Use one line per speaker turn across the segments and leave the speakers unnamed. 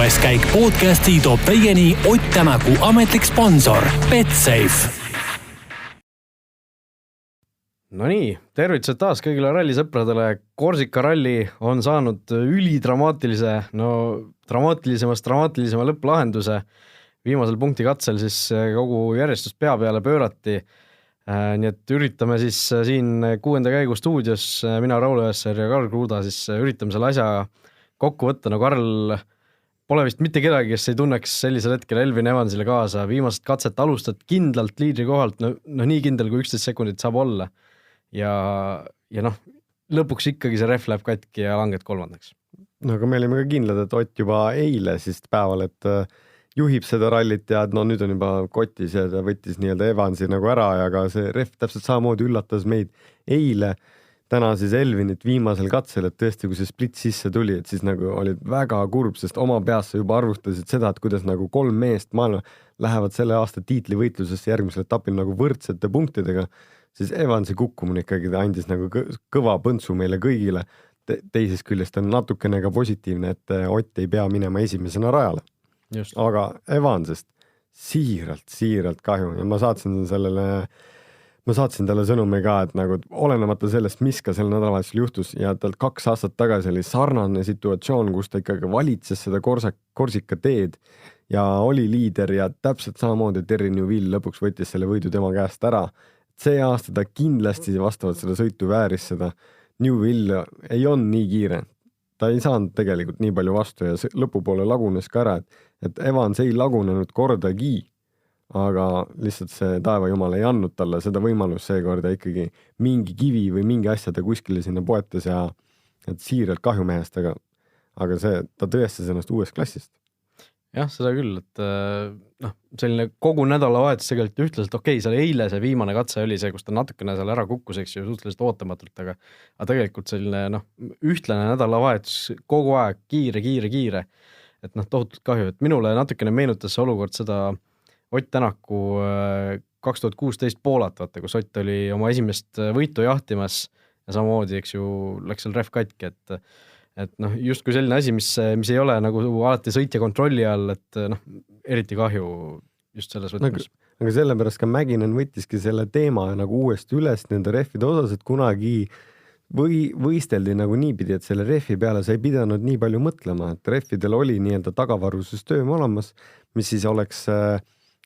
Külaskäik podcasti toob teieni Ott Tänaku ametlik sponsor Betsafe.
No nii, tervitused taas kõigile rallisõpradele. Korsika ralli on saanud dramaatilisema lõpplahenduse. Viimasel punkti katsel siis kogu järjestust pea peale pöörati. Nii et üritame siis siin 6. käigu stuudios, mina Raul Öösser ja Karl Kruda, siis üritame selle asja kokku võtta. No Karl, pole vist mitte kedagi, kes ei tunneks sellisel hetkel Elvin Evansile kaasa. Viimast katset alustad kindlalt liidri kohalt, no nii kindel kui 11 sekundit saab olla. Ja lõpuks ikkagi see ref läheb katki ja langed 3.
No aga me olime ka kindlad, et Ott juba eile siis päeval, et juhib seda rallit ja nüüd on juba kotis ja ta võttis nii-öelda Evansi nagu ära ja ka see ref täpselt samamoodi üllatas meid eile. Täna siis Elvinit viimasel katsel, et tõesti, kui see split sisse tuli, et siis nagu olid väga kurb, sest oma peas juba arvustasid seda, et kuidas nagu 3 meest maailma lähevad selle aasta tiitlivõitlusesse järgmisel etapil nagu võrdsete punktidega, siis Evansi kukkumine ikkagi andis nagu kõva põntsu meile kõigile. Teises küljest on natukene ka positiivne, et Ott ei pea minema esimesena rajale.
Just.
Aga Evansest siiralt kahju ja ma saatsin talle sõnumi ka, et nagu olenemata sellest, mis ka sel nädalavahetusel juhtus ja tal 2 aastat tagasi oli sarnane situatsioon, kus ta ikkagi valitses seda Korsika teed ja oli liider ja täpselt samamoodi Terry Newville lõpuks võttis selle võidu tema käest ära. See aasta ta kindlasti vastavalt seda sõitu vääris seda. Newville ei olnud nii kiire. Ta ei saanud tegelikult nii palju vastu ja lõpupoole lagunes ka ära, et Evans ei lagunenud kordagi, aga lihtsalt see taevajumal ei andnud talle seda võimalust seekorda ikkagi mingi kivi või mingi asja ta kuskile sinna poetas ja et siiralt kahjumehest, aga see, ta tõestas ennast uuest klassist.
Jah, seda küll, et selline kogu nädalavahetus tegelikult ühtlaselt okei, seal eile see viimane katse oli see, kus ta natukene seal ära kukkus, eks ju, suhteliselt ootamatult, aga tegelikult selline ühtlane nädalavahetus kogu aeg kiire, et tohutult kahju, et minule natukene meenutas see olukord seda Ott Tänaku 2016 Poolat, vaata, kus Ott oli oma esimest võitu jahtimas ja samamoodi, eks ju, läks seal ref katki, et justkui selline asi, mis ei ole nagu alati sõitja kontrolli all, et eriti kahju just selles võtmes.
Aga sellepärast ka Mäkinen võttiski selle teema nagu uuesti üles nende refide osas, et kunagi võisteldi nagu niipidi, et selle refi peale sa ei pidanud nii palju mõtlema, et refidel oli nii-öelda tagavarusüsteem olemas, mis siis oleks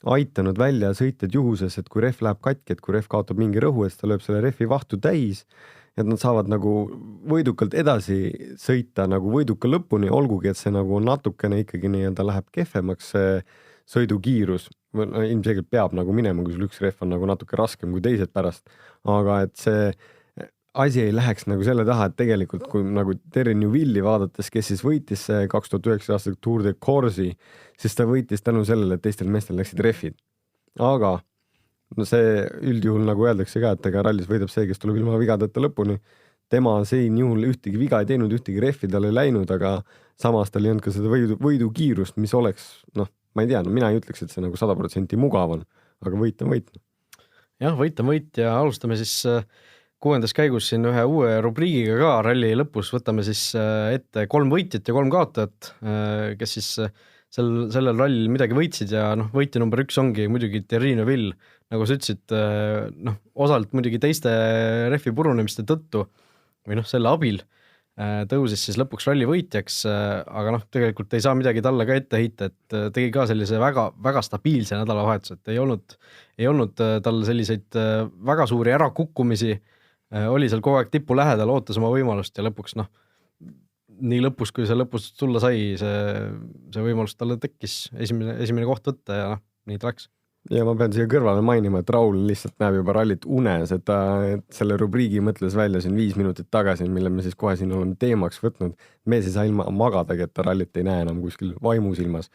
aitanud välja sõitjad juhuses, et kui ref läheb katki, et kui ref kaotab mingi rõhu, et ta lööb selle refi vahtu täis, et nad saavad nagu võidukalt edasi sõita nagu võiduka lõpuni, olgugi, et see nagu natukene ikkagi nii-öelda läheb kehvemaks see sõidukiirus. Ilmselgelt peab nagu minema, kui sul üks ref on nagu natuke raskem kui teised pärast, aga et see asi ei läheks nagu selle taha, et tegelikult kui nagu Terry Newville'i vaadates, kes siis võitis 2009 aastal Tour de Corsi, siis ta võitis tänu sellele, et teistel meestel läksid refid. Aga see üldjuhul nagu öeldakse ka, et ega rallis võidab see, kes tuleb ilma vigadeta lõpuni. Tema siin juhul ühtegi viga ei teinud, ühtegi refi tal ei läinud, aga samas tal ei olnud ka seda võidukiirust, mis oleks, ma ei tea, mina ei ütleks, et see nagu 100% mugav on, aga võit on võit.
Jah, võit on võit ja alustame siis 6. käigus siin ühe uue rubriigiga ka ralli lõpus, võtame siis ette 3 võitjat ja 3 kaotajat, kes siis sellel rallil midagi võitsid ja võitja number 1 ongi muidugi Terry Newville, nagu sa ütlesid, osalt muidugi teiste refi purunemiste tõttu või selle abil tõusis siis lõpuks ralli võitjaks, aga tegelikult ei saa midagi talle ka ette heita, et tegi ka sellise väga, väga stabiilse nädalavahetus, et ei olnud tal selliseid väga suuri ärakukkumisi, oli seal kogu aeg tippu lähedal, ootas oma võimalust ja lõpuks nii lõpus, kui see lõpus tulla sai, see võimalus talle tekkis esimene koht võtta ja nii ta läks.
Ja ma pean siia kõrvale mainima, et Raul lihtsalt näeb juba rallit unes, et ta selle rubriigi mõtles välja siin 5 minutit tagasi, mille me siis kohe siin oleme teemaks võtnud. Mees ei saa ilma magadagi, et ta rallit ei näe enam kuskil vaimusilmas.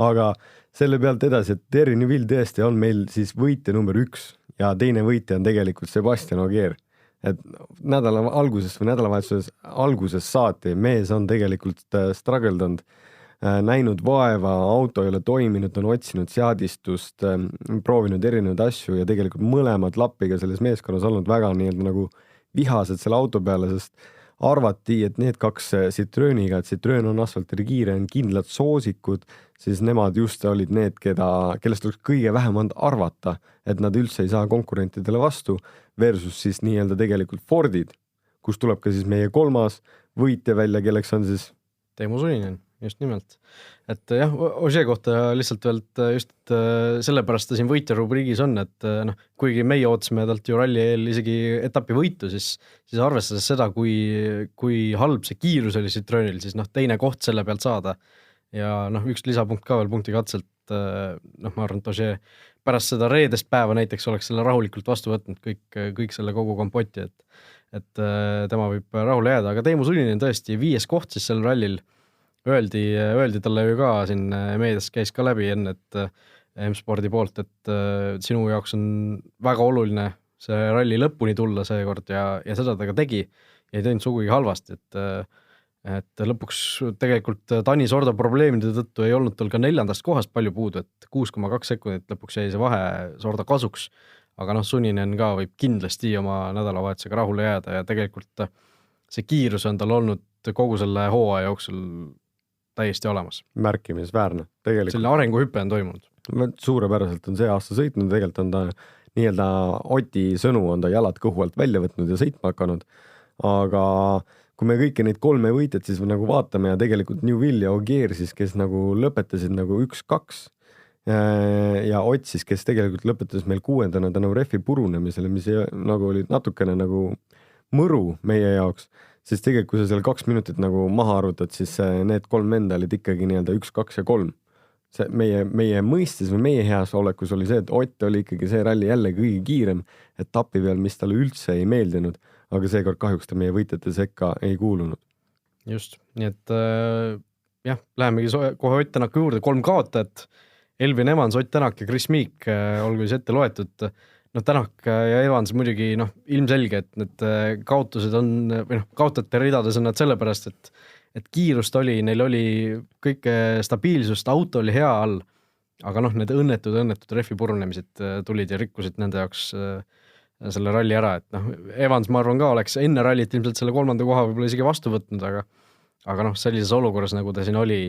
Aga selle pealt edasi, et Terry Newville tõesti on meil siis võitja number 1 ja teine võitja on tegelikult Sebastian Ogier. Et nädala alguses või nädalavahetuses alguses saati mees on tegelikult struggeldanud, näinud vaeva, auto ei ole toiminud, on otsinud seadistust, proovinud erinevaid asju ja tegelikult mõlemad lappiga selles meeskonnas olnud väga nii-öelda nagu vihased selle auto peale, sest arvati, et need kaks Citroeniga, et Citroen on asfaltiri kiire, on kindlad soosikud, siis nemad just olid need, kellest oleks kõige vähem olnud arvata, et nad üldse ei saa konkurentidele vastu, versus siis nii-öelda tegelikult Fordid, kus tuleb ka siis meie kolmas võitja välja, kelleks on siis
Teemu Suninen, just nimelt. Et jah, Ožee kohta lihtsalt veel, just sellepärast ta siin võitja rubriigis on, et kuigi meie ootasime talt ju ralli eel isegi etapi võitu, siis arvestades seda, kui halb see kiirus oli Citroenil, siis teine koht selle pealt saada ja üks lisapunkt ka veel punkti katselt, ma arvan, et Ožee pärast seda reedest päeva näiteks oleks selle rahulikult vastu võtnud kõik selle kogu kompoti, et tema võib rahule jääda, aga Teemu Suninen tõesti 5. koht siis sel rallil öeldi talle ju ka siin meedias käis ka läbi enne, et M-spordi poolt, et sinu jaoks on väga oluline see ralli lõpuni tulla seekord ja seda ta ka tegi ja ei teinud sugugi halvasti, et lõpuks tegelikult Tanis Ordo probleemide tõttu ei olnud tal ka 4. kohast palju puudu, et 6,2 sekundit lõpuks jäi see vahe Sordo kasuks, aga Suninen ka võib kindlasti oma nädalavahetusega rahule jääda ja tegelikult see kiirus on tal olnud kogu selle hooaja jooksul täiesti olemas.
Märkimisväärne. Tegelikult
selle arenguhüpe on toimunud.
Suurepäraselt on see aasta sõitnud, tegelikult on ta nii-öelda Oti sõnu on ta jalad kõhu alt välja võtnud ja sõitma hakanud, aga kui me kõiki neid 3 võitjat siis nagu vaatame ja tegelikult Newville ja Ogier siis, kes nagu lõpetasid nagu 1-2 ja Ott siis, kes tegelikult lõpetas meil 6. tänu rehvi purunemisele, mis nagu oli natukene nagu mõru meie jaoks, siis tegelikult kui sa seal 2 minutit nagu maha arvutad, siis need 3 venda olid ikkagi nii-öelda 1, 2 ja 3. See meie mõistes või meie heas olekus oli see, et Ott oli ikkagi see ralli jälle kõige kiirem etapi peal, mis talle üldse ei meeldinud, aga seekord kahjuks ta meie võitjate sekka ei kuulunud.
Just, nii et jah, lähemegi kohe Ott Tänaku juurde, 3 kaotajat, Elvin Evans, Ott Tänak ja Chris Meek, olgu siis ette loetud. Tänak ja Evans muidugi ilmselge, et need kaotused on, või kaotajate ridades on nad sellepärast, et kiirust oli, neil oli kõike stabiilsust, auto oli hea all, aga need õnnetud rehvi purunemised tulid ja rikkusid nende jaoks selle ralli ära, et Evans, ma arvan ka, oleks enne rallit ilmselt selle 3. koha võib-olla isegi vastu võtnud, aga sellises olukorras, nagu ta siin oli,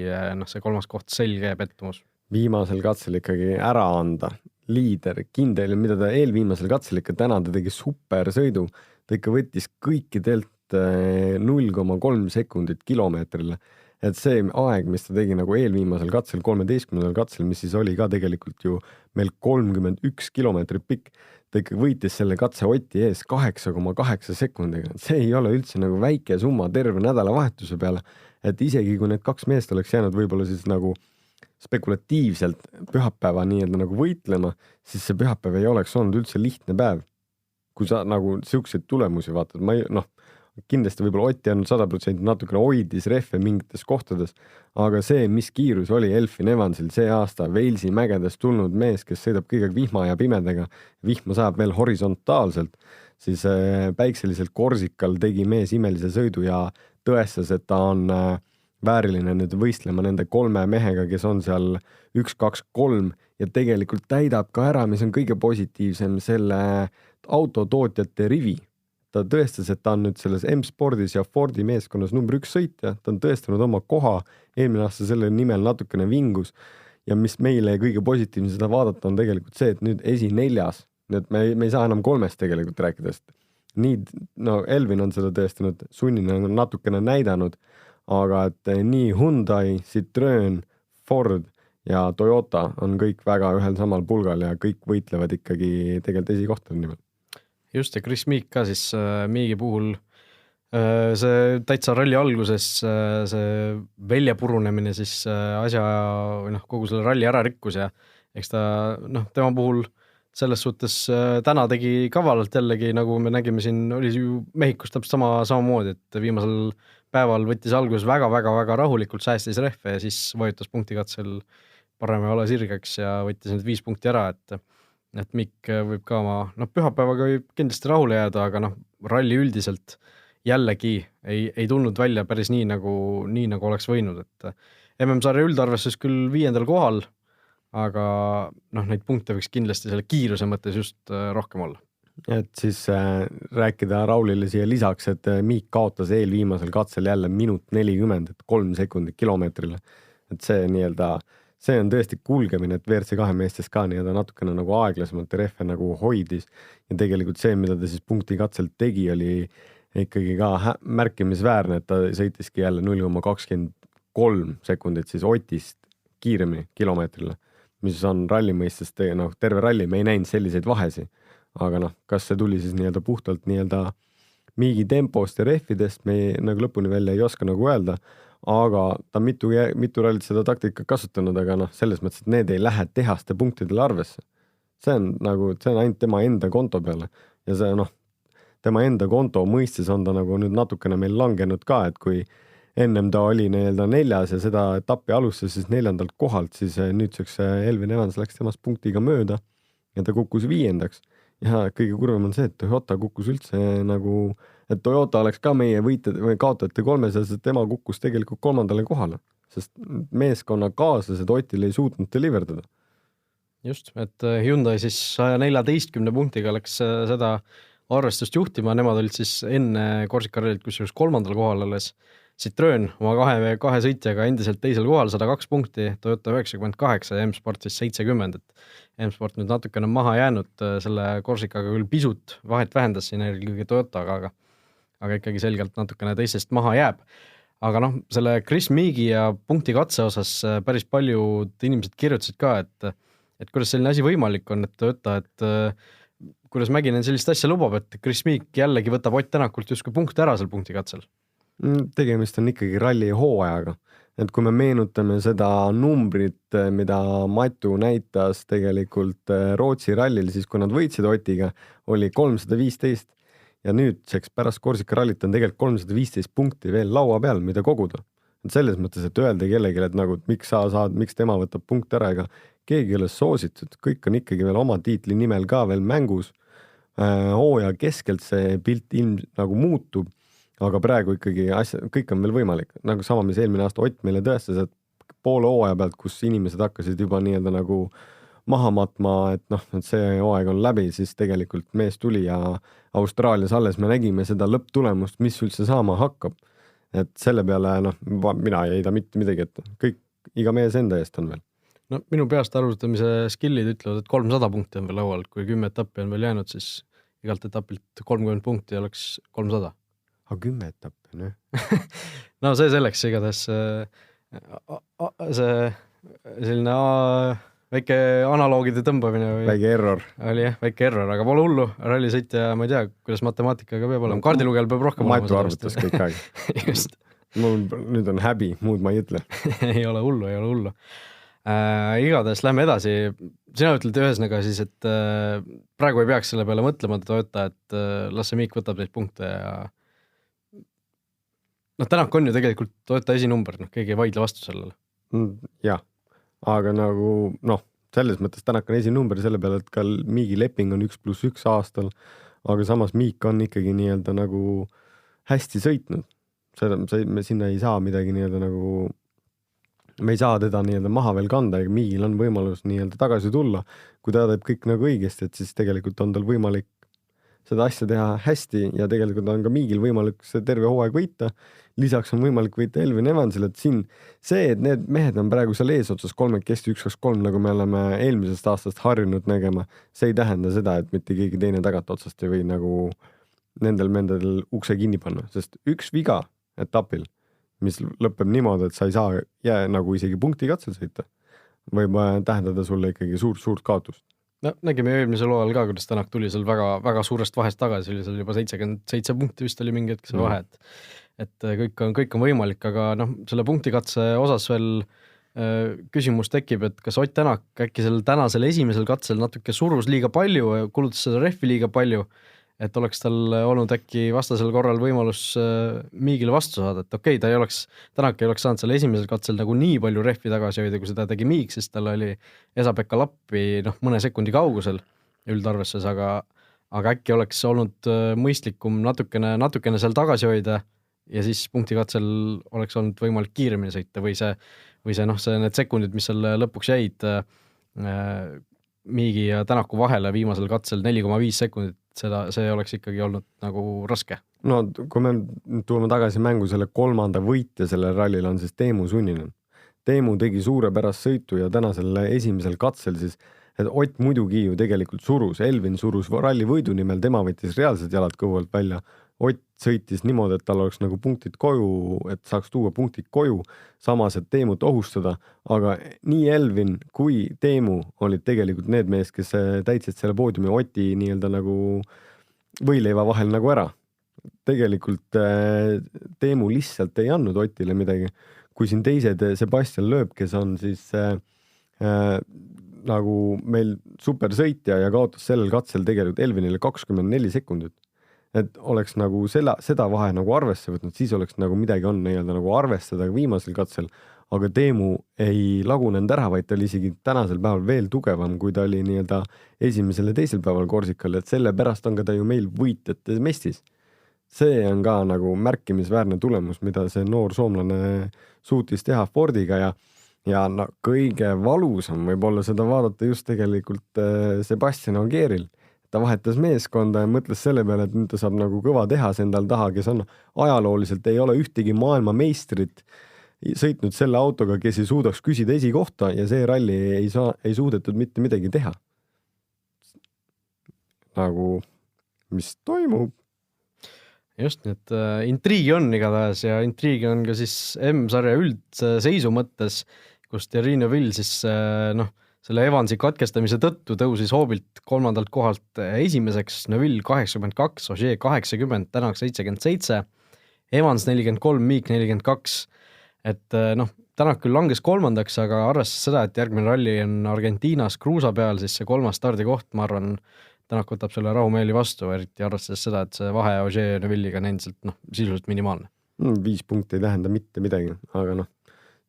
see 3. koht selge pettumus.
Viimasel katsel ikkagi ära anda, liider, kindel, mida ta eelviimasel katsel ikka täna, ta tegi super sõidu, ta ikka võttis kõikidelt 0,3 sekundit kilomeetrile, et see aeg, mis ta tegi nagu eelviimasel katsel, 13. katsel, mis siis oli ka tegelikult ju meil 31 kilomeetrit pikk, ta ikka võitis selle katse Oti ees 8,8 sekundiga, see ei ole üldse nagu väike summa terve nädalavahetuse peale, et isegi kui need 2 meest oleks jäänud võib-olla siis nagu spekulatiivselt pühapäeva nii-öelda nagu võitlema, siis see pühapäev ei oleks olnud üldse lihtne päev. Kui sa nagu siukseid tulemusi vaatad, kindlasti võib-olla Ott jäänud 100% natukene hoidis rehve mingites kohtades, aga see, mis kiirus oli Elfin Evansil see aasta, Walesi mägedest tulnud mees, kes sõidab kõige vihma ja pimedaga, vihma saab veel horisontaalselt, siis päikseliselt Korsikal tegi mees imelise sõidu ja tõestas, et ta on vääriline nüüd võistlema nende 3 mehega, kes on seal 1, 2, 3 ja tegelikult täidab ka ära, mis on kõige positiivsem, selle autotootjate rivi. Ta tõestas, et ta on nüüd selles M-spordis ja Fordi meeskonnas number 1 sõitja, ta on tõestanud oma koha, eelmine aasta selle nimel natukene vingus ja mis meile kõige positiivne seda vaadata on tegelikult see, et nüüd esineljas, et me ei saa enam 3 tegelikult rääkidest. Elvin on seda tõestanud, Suninen on natukene näidanud, aga et nii Hyundai, Citroen, Ford ja Toyota on kõik väga ühel samal pulgal ja kõik võitlevad ikkagi tegelikult esikohtade nimel.
Just, ja Chris Meek ka siis Meegi puhul see täitsa ralli alguses see väljapurunemine siis asja kogu selle ralli ära rikkus ja eks ta tema puhul selles suhtes täna tegi kavalalt jällegi, nagu me nägime siin, oli ju Mehhikos täpselt samamoodi, et viimasel päeval võttis alguses väga-väga-väga rahulikult, säästis rehve ja siis vajutas punktikatsel parema jala sirgeks ja võttis need 5 punkti ära, et Mikk võib ka oma, pühapäevaga võib kindlasti rahule jääda, aga ralli üldiselt jällegi ei tulnud välja päris nii nagu oleks võinud, et MM-sarja üldarvestus küll 5. kohal, aga neid punkte võiks kindlasti selle kiiruse mõttes just rohkem olla.
et siis rääkida Raulile siia lisaks, et Miik kaotas eelviimasel katsel jälle minut 40, et 3 sekundit kilomeetrile. Et see nii-öelda, see on tõesti kulgemine, et WRC2 meestes ka nii-öelda natukene nagu aeglasemalt rehve nagu hoidis ja tegelikult see, mida ta siis punkti katselt tegi, oli ikkagi ka märkimisväärne, et ta sõitiski jälle 0,23 sekundit siis Otist kiiremini kilomeetrile, mis on ralli mõistes, terve ralli me ei näinud selliseid vahesi, aga kas see tuli siis nii-öelda puhtalt nii-öelda Miigi tempost ja rehvidest, me nagu lõpuni välja ei oska nagu öelda, aga ta mitu rallit seda taktikat kasutanud, aga selles mõttes, et need ei lähe tehaste punktidele arvesse. See on ainult tema enda konto peale ja see tema enda konto mõistes on ta nagu nüüd natukene meil langenud ka, et kui ennem ta oli nii-öelda 4. ja seda etappi alustas siis 4. kohalt, siis nüüdseks Elvin Evans läks temast punktiga mööda ja ta kukkus 5. Ja kõige kurvem on see, et Toyota kukkus üldse nagu, et Toyota oleks ka meie võitjad või kaotajate 300, sest tema kukkus tegelikult 3. kohale, sest meeskonna kaaslased Otile ei suutnud deliverdada.
Just, et Hyundai siis 114 punktiga läks seda arvestust juhtima, nemad olid siis enne Korsika rallit, kus 3. kohal alles Citroen oma kahe sõitjaga endiselt teisel kohal 102 punkti, Toyota 98 ja M-Sport siis 70, et M-Sport nüüd natukene maha jäänud selle Korsikaga küll pisut vahet vähendas siin eelkõige Toyotaga, aga ikkagi selgelt natukene teistest maha jääb. Aga selle Chris Meegi ja punkti katse osas päris paljud inimesed kirjutasid ka, et kuidas selline asi võimalik on, et Toyota, et kuidas Mäkinen sellist asja lubab, et Chris Meek jällegi võtab Ott Tänakult justkui punkte ära seal punkti katsel?
Tegemist on ikkagi ralli hooajaga, et kui me meenutame seda numbrit, mida Matu näitas tegelikult Rootsi rallil, siis kui nad võitsid Otiga, oli 315 ja nüüdseks pärast Korsika rallit on tegelikult 315 punkti veel laua peal, mida koguda. Et selles mõttes, et öelda kellegi, et miks tema võtab punkt ära, ega keegi ei ole soositud, kõik on ikkagi veel oma tiitli nimel ka veel mängus. Hooaja keskelt see pilt nagu muutub, aga praegu ikkagi kõik on veel võimalik. Nagu sama, mis eelmine aasta Ott meile tõestas, et poole hooaja pealt, kus inimesed hakkasid juba nii-öelda nagu maha matma, et see hooaeg on läbi, siis tegelikult mees tuli ja Austraalias alles me nägime seda lõpptulemust, mis üldse saama hakkab. Et selle peale, mina ei heida mitte midagi, et kõik, iga mees enda eest on veel.
Minu peast arvutamise skillid ütlevad, et 300 punkti on veel laual, kui 10 etappi on veel jäänud, siis igalt etapilt 30 punkti oleks 300.
Aga 10 etappi, noh?
See selleks igatahes see selline väike analoogide tõmbamine
väike error.
Oli jah, väike error, aga pole hullu, rallisõitja, ma ei tea, kuidas matemaatikaga peab olema, kaardilugejal peab rohkem olema.
Matu arvutas kõik aeg.
Just.
Mul nüüd on häbi, muud ma ei ütle.
ei ole hullu. Igatahes lähme edasi, sina ütled ühesõnaga siis, et praegu ei peaks selle peale mõtlema Toyota, et las see Miik võtab neid punkte ja Tänak on ju tegelikult Toyota esinumber, keegi ei vaidle vastu sellele.
Jah, aga selles mõttes Tänak on esinumber selle peale, et ka Miigi leping on 1+1 aastal, aga samas Miik on ikkagi nii-öelda nagu hästi sõitnud. Me sinna ei saa midagi nii-öelda nagu me ei saa teda nii-öelda maha veel kanda ja Miigil on võimalus nii-öelda tagasi tulla. Kui ta teeb kõik nagu õigesti, et siis tegelikult on tal võimalik seda asja teha hästi ja tegelikult on ka Miigil võimalik see terve hooaeg võita. Lisaks on võimalik võita Elvin Evansil, et siin see, et need mehed on praegu seal eesotsas 1-2-3, nagu me oleme eelmisest aastast harjunud nägema, see ei tähenda seda, et mitte keegi teine tagant otsast ei või nagu nendel ukse kinni panna, sest üks viga etapil, mis lõpeb niimoodi, et sa ei saa nagu isegi punkti katsel sõita, võib tähendada sulle ikkagi suurt kaotust.
Nägime eelmisel hooajal ka, kuidas Tänak tuli seal väga, väga suurest vahest tagasi, oli seal juba 77 punkti vist oli mingi hetk see vahe, et kõik on võimalik, aga selle punktikatse osas veel küsimus tekib, et kas Ott Tänak äkki tänasel esimesel katsel natuke surus liiga palju ja kulutas seda rehvi liiga palju, et oleks tal olnud äkki vastasel korral võimalus Miigile vastu saada, et okei, Tänak ei oleks saanud seal esimesel katsel nagu nii palju rehvi tagasi hoida, kui seda tegi Miig, sest tal oli Esa-Pekka Lappi mõne sekundi kaugusel üldarvestuses, aga äkki oleks olnud mõistlikum natukene seal tagasi hoida ja siis punktikatsel oleks olnud võimalik kiiremini sõita või need sekundid, mis seal lõpuks jäid, Miigi ja Tänaku vahele viimasel katsel 4,5 sekundit, see oleks ikkagi olnud nagu raske.
No kui me tuleme tagasi mängu selle 3. võitja sellel rallil on siis Teemu Sunninen. Teemu tegi suurepärast sõitu ja täna selle esimesel katsel siis, et Ott muidugi ju tegelikult surus, Elvin surus ralli võidu nimel, tema võttis reaalselt jalad kõvalt välja. Ott sõitis niimoodi, et tal oleks nagu punktid koju, et saaks tuua punktid koju, samas, et Teemut ohustada, aga nii Elvin kui Teemu olid tegelikult need mees, kes täitsid selle poodiumi Oti nii-öelda nagu võileiva vahel nagu ära. Tegelikult Teemu lihtsalt ei andnud Otile midagi. Kui siin teised Sebastian Loeb, kes on siis nagu meil supersõitja ja kaotas sellel katsel tegelikult Elvinile 24 sekundit. Et oleks nagu seda vahe nagu arvesse võtnud, siis oleks nagu midagi on nii-öelda nagu arvestada viimasel katsel, aga Teemu ei lagunenud ära, vaid ta oli isegi tänasel päeval veel tugevam, kui ta oli nii-öelda esimesel ja teisel päeval Korsikal, et selle pärast on ka ta ju meil võitjate mestis. See on ka nagu märkimisväärne tulemus, mida see noor soomlane suutis teha Fordiga ja no, kõige valusam võib olla seda vaadata just tegelikult Sebastian Ogieril. Ta vahetas meeskonda ja mõtles selle peale, et nüüd ta saab nagu kõva tehas endal taha, kes on ajalooliselt ei ole ühtegi maailma meistrit sõitnud selle autoga, kes ei suudaks küsida esikohta ja see ralli ei suudetud mitte midagi teha. Nagu, mis toimub?
Just, et intriigi on igatahes ja intriigi on ka siis M-sarja üldseisu mõttes, kus Thierry Neuville siis selle Evansi katkestamise tõttu tõusis hoobilt 3. kohalt esimeseks, Neuville 82, Ogier 80, Tänak 77, Evans 43, Miik 42, et Tänak küll langes 3., aga arvestades seda, et järgmine ralli on Argentiinas Kruusa peal, siis see 3. stardikoht, ma arvan, Tänak võtab selle rahumeeli vastu, eriti arvestades seda, et see vahe Ogier ja Neuville'iga on endiselt sisuliselt minimaalne.
5 punkti ei tähenda mitte midagi, aga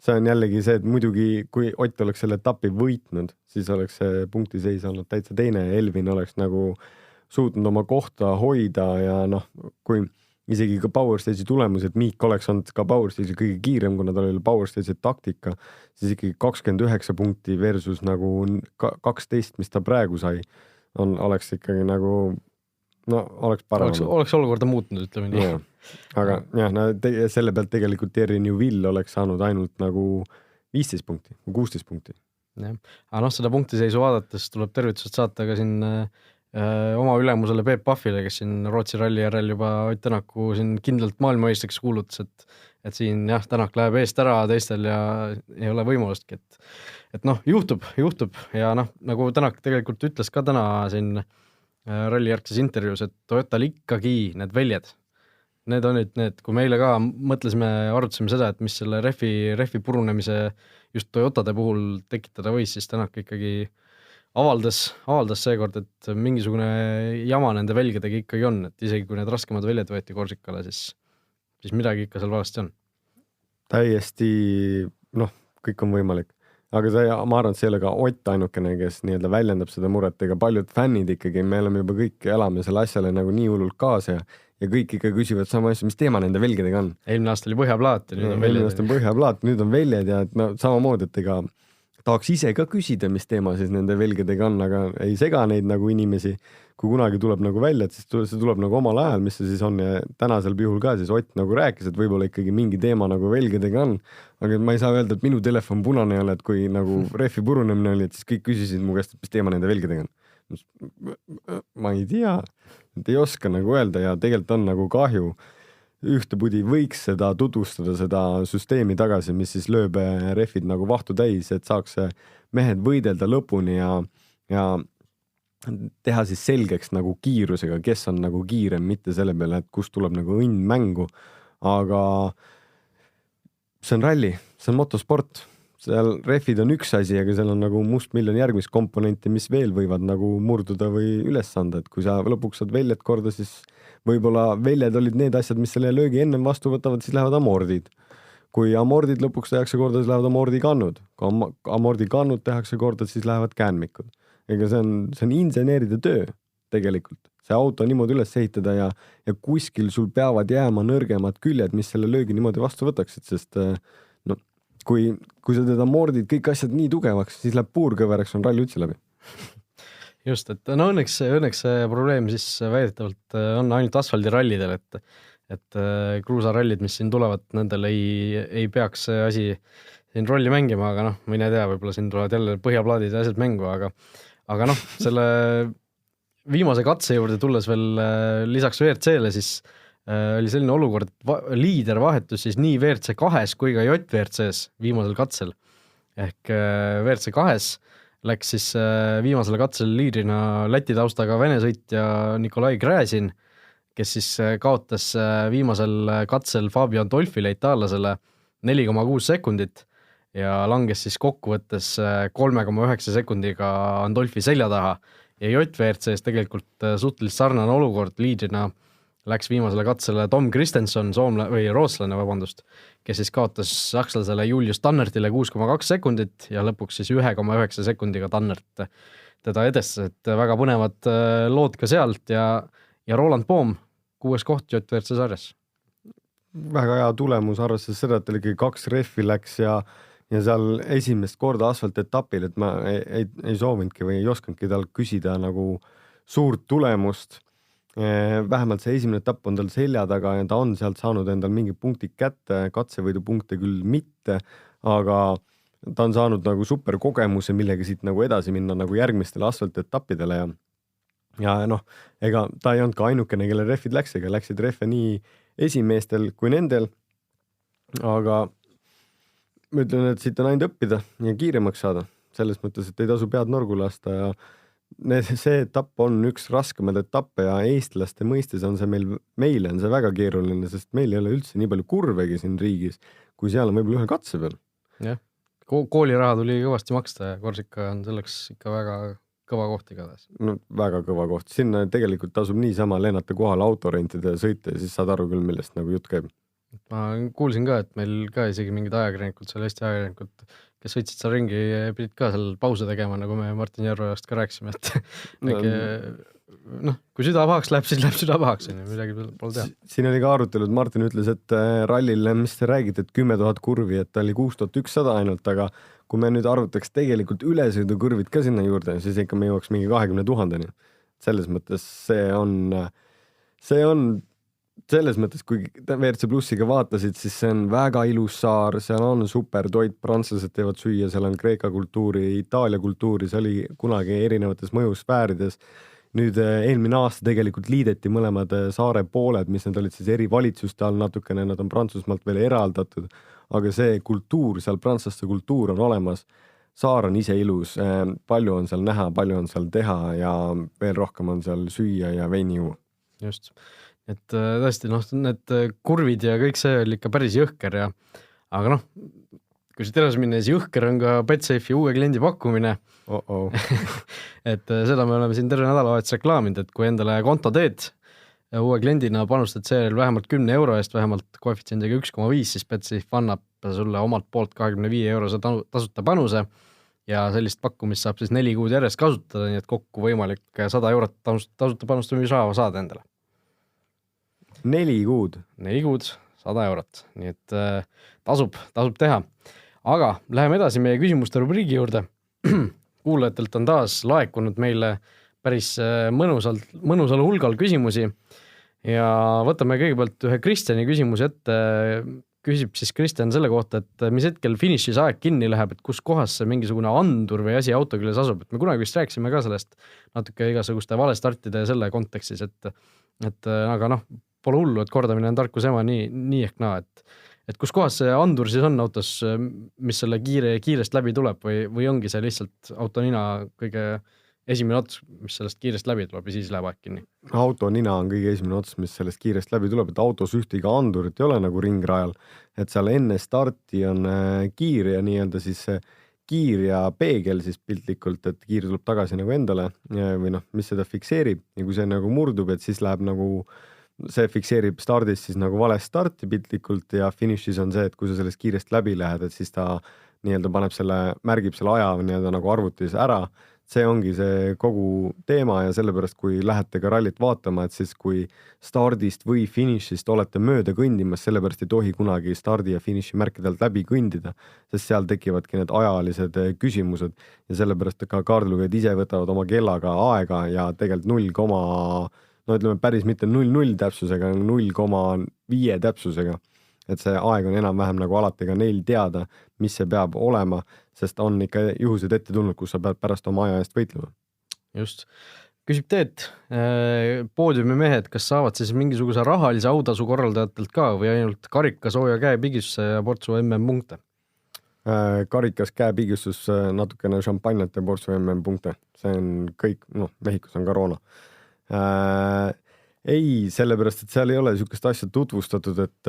see on jällegi see, et muidugi kui Ott oleks selle etapi võitnud, siis oleks see punktiseis olnud täitsa teine. Elvin oleks nagu suutnud oma kohta hoida ja kui isegi ka Power Stage'i tulemus, et Miik oleks olnud ka Power Stage'i kõige kiirem, kuna tal oli Power Stage'i taktika, siis ikkagi 29 punkti versus nagu 12, mis ta praegu sai, oleks ikkagi nagu oleks parem.
Oleks olukorda muutnud, ütleme nii.
Ja. Aga selle pealt tegelikult Thierry Neuville oleks saanud ainult nagu 15 punkti, 16 punkti.
Ja. Aga seda punktiseisu vaadates tuleb tervitused saata ka siin oma ülemusele Peep Paffile, kes siin Rootsi ralli järel juba Ott Tänaku siin kindlalt maailmameistriks kuulutas, et siin Tänak läheb eest ära teistel ja ei ole võimalustki, et juhtub ja nagu Tänak tegelikult ütles ka täna siin ralli järgses intervjuus, et Toyotal ikkagi need väljad, need on nüüd need, kui meile ka arutasime seda, et mis selle refi purunemise just Toyotade puhul tekitada võis, siis Tänak ikkagi avaldas seekord, et mingisugune jama nende välgedega ikkagi on, et isegi kui need raskemad väljad võeti Korsikale, siis midagi ikka seal valesti on.
Täiesti, kõik on võimalik. Aga ma arvan, et see ei ole ka Ott ainukene, kes nii-öelda väljendab seda muret, ega paljud fännid ikkagi, me oleme juba kõik elame selle asjale nagu nii hullult kaasa ja kõik ikka küsivad sama asja, mis teema nende velgedega on.
Eelmine aasta oli põhjaplaat ja nüüd on väljed.
Eelmine aasta on põhjaplaat, nüüd on väljed ja samamoodi, et ega tahaks ise ka küsida, mis teema siis nende velgedega on, aga ei sega neid nagu inimesi, kui kunagi tuleb nagu välja, et siis see tuleb nagu omal ajal, mis see siis on ja tänasel puhul ka siis Ott nagu rääkis, et võib-olla ikkagi mingi teema nagu velgedega on, aga ma ei saa öelda, et minu telefon punane ei ole, et kui nagu refi purunemine oli, et siis kõik küsisid mu käest, mis teema nende velgedega on. Ma ei tea, et ei oska nagu öelda ja tegelikult on nagu kahju. Ühtepudi võiks seda tutvustada, seda süsteemi tagasi, mis siis lööb refid nagu vahtu täis, et saaks mehed võidelda lõpuni ja teha siis selgeks nagu kiirusega, kes on nagu kiirem, mitte selle peale, et kust tuleb nagu õnn mängu. Aga see on ralli, see on motosport. Seal refid on üks asi, aga seal on nagu mustmiljon järgmist komponenti, mis veel võivad nagu murduda või üles anda, et kui sa lõpuks saad väljad korda, siis võib-olla väljad olid need asjad, mis selle löögi ennem vastu võtavad, siis lähevad amordid. Kui amordid lõpuks tehakse korda, siis lähevad amordikannud. Kui amordikannud tehakse korda, siis lähevad käänmikud. Ega see on inseneeride töö tegelikult. See auto niimoodi üles ehitada ja kuskil sul peavad jääma nõrgemad küljed, mis selle löögi niimoodi vastu võtaksid, sest kui sa teed amordid kõik asjad nii tugevaks, siis läheb puurkõveraks, on ralli üldse läbi.
just, et no õnneks see probleem siis väidetavalt on ainult asfaldirallidel, et kruusarallid, mis siin tulevad, nendel ei peaks see asi siin rolli mängima, aga noh, mine tea, võib-olla siin tulevad jälle põhjaplaadid ja asjad mängu, aga noh, selle viimase katse juurde tulles veel lisaks WRC-le, siis oli selline olukord, et liider vahetus siis nii WRC 2 kui ka JVRC-s viimasel katsel. Ehk WRC 2 läks siis viimasel katsel liidrina Läti taustaga Vene sõitja Nikolai Gräzin, kes siis kaotas viimasel katsel Fabio Antolfile, itaallasele 4,6 sekundit ja langes siis kokkuvõttes 3,9 sekundiga Antolfi selja taha. Ja JVRC-s tegelikult suhteliselt sarnane olukord, liidrina läks viimasele katsele Tom Kristenson, rootslane, kes siis kaotas sakslasele Julius Tannertile 6,2 sekundit ja lõpuks siis 1,9 sekundiga Tannert teda edestas, et väga põnevad lood ka sealt ja Roland Poom 6. koht JVRC sarjas.
Väga hea tulemus, arvestades seda, et tal ikkagi 2 rehvi läks ja seal esimest korda asfaltetapil, et ma ei soovinudki või ei oskandki tal küsida nagu suurt tulemust. Vähemalt see esimene etapp on tal selja taga ja ta on sealt saanud endal mingi punktid kätte, katsevõidupunkte küll mitte, aga ta on saanud nagu super kogemuse, millega siit nagu edasi minna nagu järgmistele asfaltetappidele ja noh, ega ta ei olnud ka ainukene, kelle rehvid läksid rehve nii esimeestel kui nendel, aga ma ütlen, et siit on ainult õppida ja kiiremaks saada, selles mõttes, et ei tasu pead norgu lasta ja see etapp on üks raskemaid etappe ja eestlaste mõistes on see meile on see väga keeruline, sest meil ei ole üldse nii palju kurvegi siin riigis, kui seal on võib-olla ühe katse peal.
Jah, kooliraha tuli kõvasti maksta ja Korsika on selleks ikka väga kõva koht igatahes.
No väga kõva koht, sinna tegelikult tasub niisama lennata kohal autorentide ja sõita ja siis saad aru küll, millest nagu jutt käib.
Ma kuulsin ka, et meil ka isegi mingid ajakirjanikud, seal Eesti ajakirjanikud, kes sõitsid seal ringi, pidid ka seal pause tegema, nagu me Martin Järvest ka rääkisime, et kui süda pahaks läheb, siis läheb süda pahaks, midagi pole teha.
Siin oli ka arutelud, Martin ütles, et rallil, mis te räägite, et 10 000 kurvi, et ta oli 6100 ainult, aga kui me nüüd arvutaks tegelikult ülesõidukurvid ka sinna juurde, siis ikka me jõuaks mingi 20 000-ni. Selles mõttes see on selles mõttes, kui WRC Plussiga vaatasid, siis see on väga ilus saar, seal on super toit, prantslased teevad süüa, seal on Kreeka kultuuri, Itaalia kultuuri, see oli kunagi erinevates mõjusfäärides. Nüüd eelmine aasta tegelikult liideti mõlemad saare pooled, mis need olid siis eri valitsuste all natukene, nad on Prantsusmaalt veel eraldatud, aga see kultuur, seal prantslaste kultuur on olemas, saar on ise ilus, palju on seal näha, palju on seal teha ja veel rohkem on seal süüa ja veini juua.
Just. Et tõesti, need kurvid ja kõik see oli ikka päris jõhker aga kui siit edasi minna, siis jõhker on ka Betsafe'i uue kliendi pakkumine. Et seda me oleme siin terve nädalavahetus reklaaminud, et kui endale konto teed uue kliendina panustad seejärel vähemalt 10 euro eest, vähemalt koefitsiendiga 1,5, siis Betsafe annab sulle omalt poolt 25 eurose tasuta panuse ja sellist pakkumist saab siis 4 kuud järjest kasutada, nii et kokku võimalik 100 eurot tasuta panustamisraha saada endale.
4 kuud?
4 kuud, 100 eurot, nii et tasub teha. Aga läheme edasi meie küsimuste rubriigi juurde. Kuulajatelt on taas laekunud meile päris mõnusal hulgal küsimusi ja võtame kõigepealt ühe Kristjani küsimuse ette. Küsib siis Kristjan selle kohta, et mis hetkel finišis aeg kinni läheb, et kus kohas see mingisugune andur või asi auto küljes asub. Et me kunagi vist rääkisime ka sellest natuke igasuguste valestartide ja selle kontekstis, et aga pole hullu, et kordamine on tarkuse ema nii ehk naa, et kus kohas see andur siis on autos, mis selle kiirest läbi tuleb või ongi see lihtsalt auto nina kõige esimene ots, mis sellest kiirest läbi tuleb ja siis läheb aeg kinni?
Auto nina on kõige esimene ots, mis sellest kiirest läbi tuleb, et autos ühtegi andurit ei ole nagu ringrajal, et seal enne starti on kiir ja nii-öelda siis kiir ja peegel siis piltlikult, et kiir tuleb tagasi nagu endale või mis seda fikseerib ja kui see nagu murdub, et siis läheb nagu see fikseerib stardis siis nagu vale starti piltlikult ja finišis on see, et kui sa sellest kiirest läbi lähed, et siis ta nii-öelda märgib selle aja nii-öelda nagu arvutis ära, see ongi see kogu teema ja sellepärast, kui lähete ka rallit vaatama, et siis kui stardist või finišist olete mööda kõndimas, sellepärast ei tohi kunagi stardi ja finiši märkidelt läbi kõndida, sest seal tekivadki need ajalised küsimused ja sellepärast ka kaardilugejad ise võtavad oma kellaga aega ja tegelikult no ütleme päris mitte 0,0 täpsusega, 0,5 täpsusega. Et see aeg on enam-vähem nagu alati ka neil teada, mis see peab olema, sest on ikka juhused ette tulnud, kus sa pead pärast oma aja eest võitlema.
Just. Küsib Teet, poodiumi mehed, kas saavad siis mingisuguse rahalise autasu korraldajatelt ka või ainult karika sooja käepigistusse ja portsu MM-punkte?
Karikas käepigistus, natukene šampanjat ja portsu MM-punkte. See on kõik, Mehhikos on koroona. Ei, sellepärast, et seal ei ole niisugust asja tutvustatud, et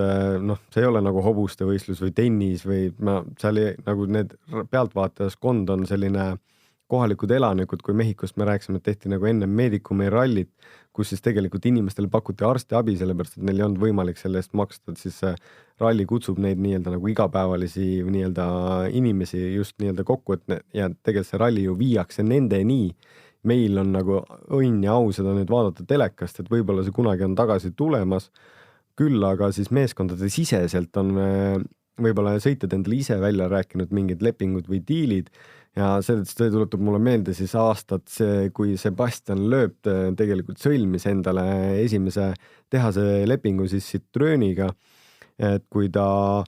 see ei ole nagu hobuste võistlus või tennis või seal nagu need pealtvaatajaskond on selline kohalikud elanikud, kui Mehhikost me rääkisime, et tehti nagu enne Medicumi rallit, kus siis tegelikult inimestele pakuti arstiabi, sellepärast, et neil ei olnud võimalik selle eest maksta, et siis ralli kutsub neid nii-öelda nagu igapäevalisi nii-öelda inimesi just nii-öelda kokku, ja tegelikult see ralli ju viiakse nendeni. Meil on nagu õnn ja au seda nüüd vaadata telekast, et võib-olla see kunagi on tagasi tulemas, küll aga siis meeskondade siseselt on võib-olla sõitjad endale ise välja rääkinud mingid lepingud või diilid ja see tuletab mulle meelde siis aastat, kui Sebastian Loeb tegelikult sõlmis endale esimese tehase lepingu siis Citroeniga, et kui ta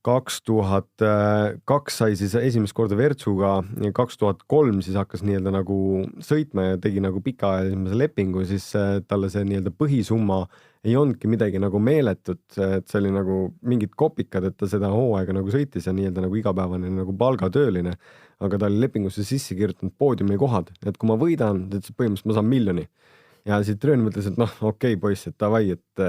2002 sai siis esimest korda Vertsuga ja 2003 siis hakkas nii-öelda nagu sõitma ja tegi nagu pikaajalise lepingu, siis talle see nii-öelda põhisumma ei olnudki midagi nagu meeletut, et see oli nagu mingid kopikad, et ta seda hooaega nagu sõitis ja nii-öelda nagu igapäevane nagu palgatööline, aga ta oli lepingusse sisse kirjutanud poodiumi kohad, et kui ma võidan, et põhimõtteliselt ma saan 1 miljoni. Ja Citroen mõtles, et okei, poiss, et davai, et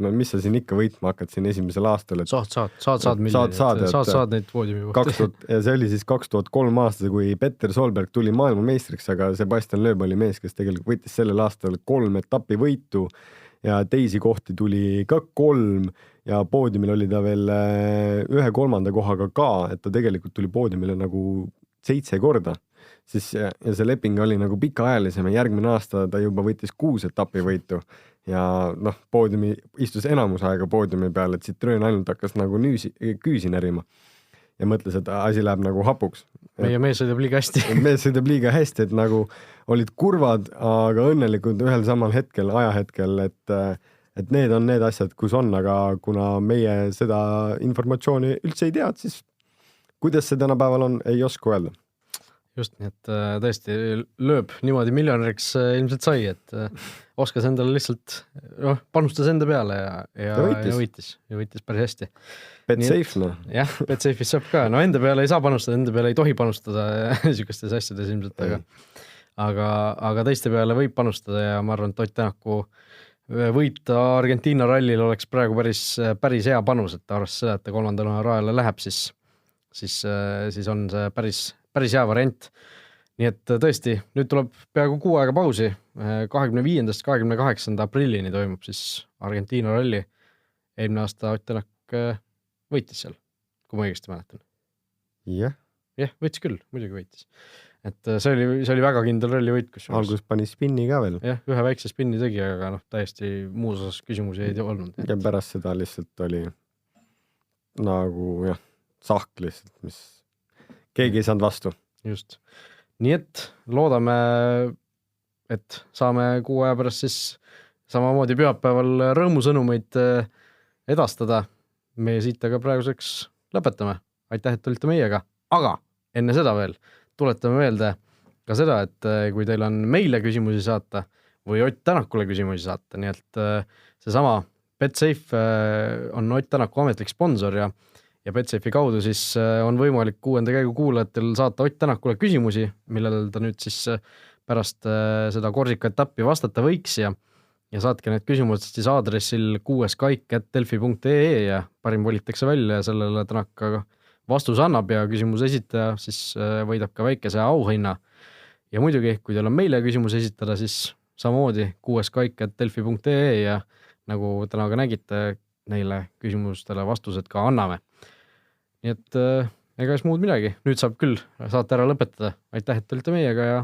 mis sa siin ikka võitma hakkad siin esimesel aastal. Et
Saad miljoni, saad neid poodiumi kohti.
Ja see oli siis 2003 aastas, kui Petter Solberg tuli maailmameistriks, aga Sebastian Loeb oli mees, kes tegelikult võitis sellel aastal 3 etappi võitu ja teisi kohti tuli ka 3 ja poodiumil oli ta veel 1/3 kohaga ka, et ta tegelikult tuli poodiumile nagu 7 korda. Siis, ja see leping oli nagu pikaajalisem ja järgmine aasta ta juba võitis 6 etapi võitu ja poodiumi istus enamus aega poodiumi peal, et Citroen ainult hakkas nagu küüsi närima ja mõtles, et asi läheb nagu hapuks.
Meie mees sõidab liiga hästi.
Mees sõidab liiga hästi, et nagu olid kurvad, aga õnnelikud ühel samal ajahetkel, et need on need asjad, kus on, aga kuna meie seda informatsiooni üldse ei tead, siis kuidas see tänapäeval on, ei oska öelda.
Just nii, et tõesti Loeb niimoodi miljonäriks ilmselt sai, et oskas endale lihtsalt panustas enda peale ja võitis päris hästi.
Betsafe,
Jah, Betsafe'is saab ka. Enda peale ei saa panustada, enda peale ei tohi panustada niisugustes asjades ilmselt, aga teiste peale võib panustada ja ma arvan, et Ott Tänaku võita Argentiina rallil oleks praegu päris hea panus, et arvestades seda, et ta 3. rajale läheb, siis on see päris hea variant. Nii et tõesti, nüüd tuleb peaaegu 6 aega pausi. 25. 28. aprillini toimub siis Argentiina ralli. Eelmine aasta Ott Tänak võitis seal, kui ma õigesti mäletan.
Jah,
võitis küll, muidugi võitis. Et see oli väga kindel ralli võit.
Algus pani spinni ka veel.
Jah, ühe väikse spinni tegi, aga täiesti muus osas küsimusi ei olnud.
Ja pärast seda lihtsalt oli nagu sahk lihtsalt, mis keegi ei saanud vastu.
Just. Nii et loodame, et saame 6 aja pärast siis samamoodi pühapäeval rõõmusõnumeid edastada. Meie siit aga praeguseks lõpetame. Aitäh, et olite meiega. Aga enne seda veel tuletame meelde ka seda, et kui teil on meile küsimusi saata või Ott Tänakule küsimusi saata, nii et seesama Betsafe on Ott Tänaku ametlik sponsor ja Betsafe'i kaudu siis on võimalik 6. käigu kuulajatel saata Ott Tänakule küsimusi, millel ta nüüd siis pärast seda Korsika etappi vastata võiks ja saatke need küsimused siis aadressil 6kaik@delfi.ee ja parim volitakse välja ja sellele Tänak vastus annab ja küsimuse esitaja siis võidab ka väikese auhinna. Ja muidugi, kui teil on meile küsimus esitada, siis samamoodi 6kaik@delfi.ee ja nagu täna ka nägite, neile küsimustele vastused ka anname. Nii et ega siis muud midagi, nüüd saab küll saate ära lõpetada. Aitäh, et olite meiega ja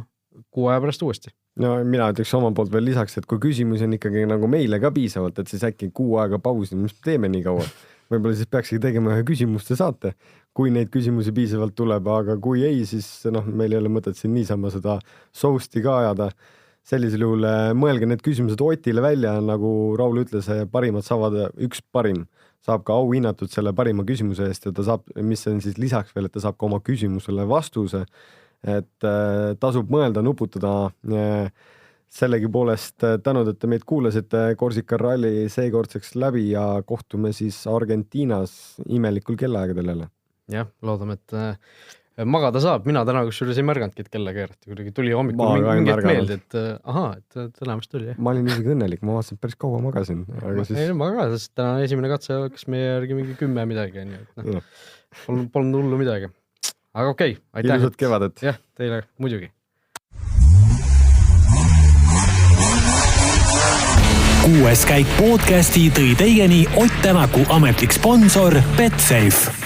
6 aja pärast uuesti.
No mina ütleks oma poolt veel lisaks, et kui küsimusi on ikkagi nagu meile ka piisavalt, et siis äkki 6 aega pausi, mis teeme nii kaua. Võib-olla siis peakski tegema ühe küsimuste saate, kui neid küsimusi piisavalt tuleb, aga kui ei, siis meil ei ole mõtet siin niisama seda sousti ka ajada. Sellisel juhul mõelge need küsimused Otile välja, nagu Raul ütles, parimad saavad üks parim. Saab ka au hinnatud selle parima küsimuse eest ja ta saab, mis on siis lisaks veel, et ta saab ka oma küsimusele vastuse, et tasub mõelda, nuputada. Sellegi poolest tänud, et te meid kuulasite. Korsika ralli seekordseks läbi ja kohtume siis Argentiinas imelikul kellaaegadel jälle.
Jah, loodame, et magada saab. Mina täna kusjuures ei märganudki, et kella keerati. Kuidagi tuli hommikul mingit meelde, et et täna vist tuli.
Ma olin isegi õnnelik, ma vaatasin, päris kaua magasin.
Aga siis... Ei, ma ka, sest täna esimene katse hakkas meie järgi mingi 10 midagi. Polnud hullu midagi. Aga okei, aitäh.
Ilusat kevadet.
Jah, teile muidugi.
6 käik podcasti tõi teieni Ott Tänaku ametlik sponsor Betsafe.